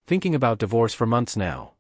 thinking about divorce for months now.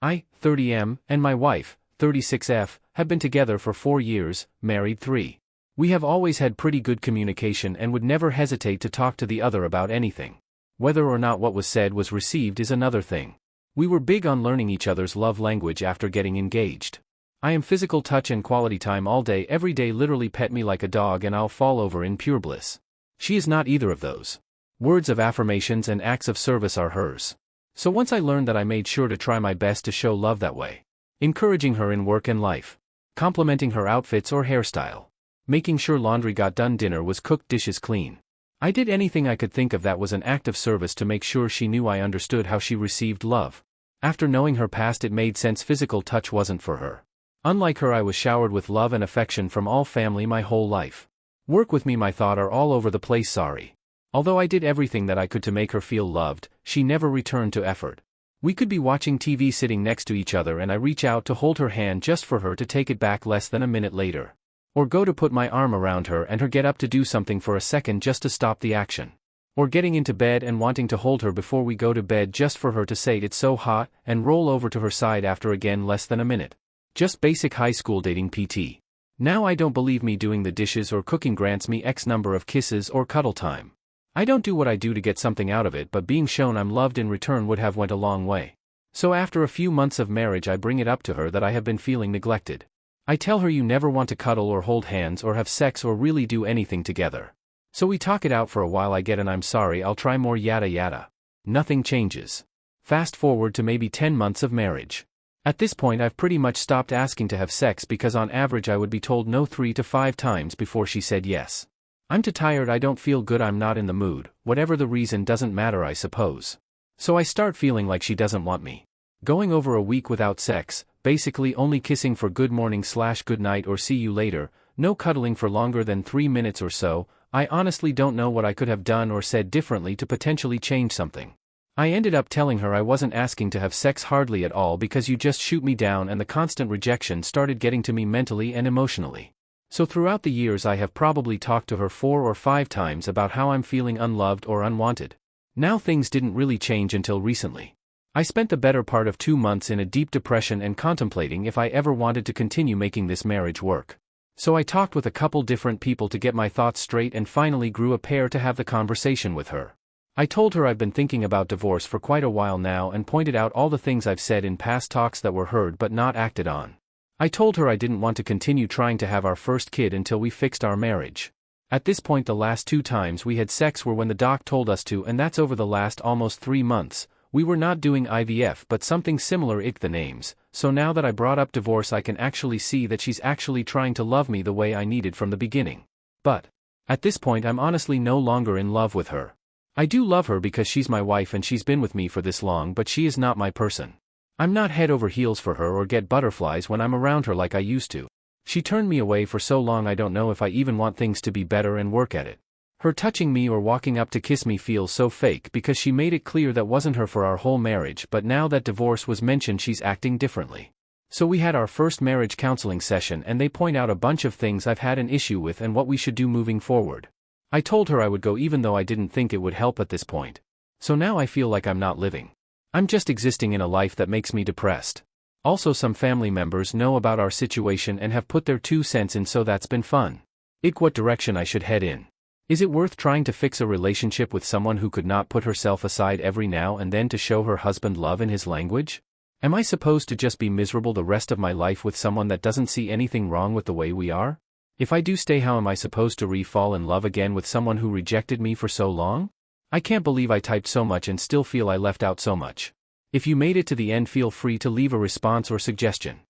I, 30M, and my wife, 36F, have been together for 4 years, married 3. We have always had pretty good communication and would never hesitate to talk to the other about anything. Whether or not what was said was received is another thing. We were big on learning each other's love language after getting engaged. I am physical touch and quality time all day every day, literally pet me like a dog and I'll fall over in pure bliss. She is not either of those. Words of affirmations and acts of service are hers. So once I learned that, I made sure to try my best to show love that way. Encouraging her in work and life. Complimenting her outfits or hairstyle. Making sure laundry got done, dinner was cooked, dishes clean. I did anything I could think of that was an act of service to make sure she knew I understood how she received love. After knowing her past, it made sense physical touch wasn't for her. Unlike her, I was showered with love and affection from all family my whole life. Work with me, my thought are all over the place, sorry. Although I did everything that I could to make her feel loved, she never returned to effort. We could be watching TV sitting next to each other and I reach out to hold her hand just for her to take it back less than a minute later. Or go to put my arm around her and her get up to do something for a second just to stop the action. Or getting into bed and wanting to hold her before we go to bed just for her to say it's so hot and roll over to her side after again less than a minute. Just basic high school dating PT. Now I don't believe me doing the dishes or cooking grants me X number of kisses or cuddle time. I don't do what I do to get something out of it, but being shown I'm loved in return would have went a long way. So after a few months of marriage, I bring it up to her that I have been feeling neglected. I tell her you never want to cuddle or hold hands or have sex or really do anything together. So we talk it out for a while, I get an I'm sorry, I'll try more yada yada. Nothing changes. Fast forward to maybe 10 months of marriage. At this point I've pretty much stopped asking to have sex because on average I would be told no 3 to 5 times before she said yes. I'm too tired, I don't feel good, I'm not in the mood, whatever the reason doesn't matter I suppose. So I start feeling like she doesn't want me. Going over a week without sex, basically only kissing for good morning / good night or see you later, no cuddling for longer than 3 minutes or so. I honestly don't know what I could have done or said differently to potentially change something. I ended up telling her I wasn't asking to have sex hardly at all because you just shoot me down, and the constant rejection started getting to me mentally and emotionally. So throughout the years I have probably talked to her 4 or 5 times about how I'm feeling unloved or unwanted. Now things didn't really change until recently. I spent the better part of 2 months in a deep depression and contemplating if I ever wanted to continue making this marriage work. So I talked with a couple different people to get my thoughts straight and finally grew a pair to have the conversation with her. I told her I've been thinking about divorce for quite a while now and pointed out all the things I've said in past talks that were heard but not acted on. I told her I didn't want to continue trying to have our first kid until we fixed our marriage. At this point the last 2 times we had sex were when the doc told us to, and that's over the last almost 3 months. We were not doing IVF but something similar, the names. So now that I brought up divorce I can actually see that she's actually trying to love me the way I needed from the beginning. But at this point I'm honestly no longer in love with her. I do love her because she's my wife and she's been with me for this long, but she is not my person. I'm not head over heels for her or get butterflies when I'm around her like I used to. She turned me away for so long I don't know if I even want things to be better and work at it. Her touching me or walking up to kiss me feels so fake because she made it clear that wasn't her for our whole marriage, but now that divorce was mentioned she's acting differently. So we had our first marriage counseling session and they point out a bunch of things I've had an issue with and what we should do moving forward. I told her I would go even though I didn't think it would help at this point. So now I feel like I'm not living. I'm just existing in a life that makes me depressed. Also some family members know about our situation and have put their 2 cents in, so that's been fun. What direction I should head in. Is it worth trying to fix a relationship with someone who could not put herself aside every now and then to show her husband love in his language? Am I supposed to just be miserable the rest of my life with someone that doesn't see anything wrong with the way we are? If I do stay, how am I supposed to re-fall in love again with someone who rejected me for so long? I can't believe I typed so much and still feel I left out so much. If you made it to the end, feel free to leave a response or suggestion.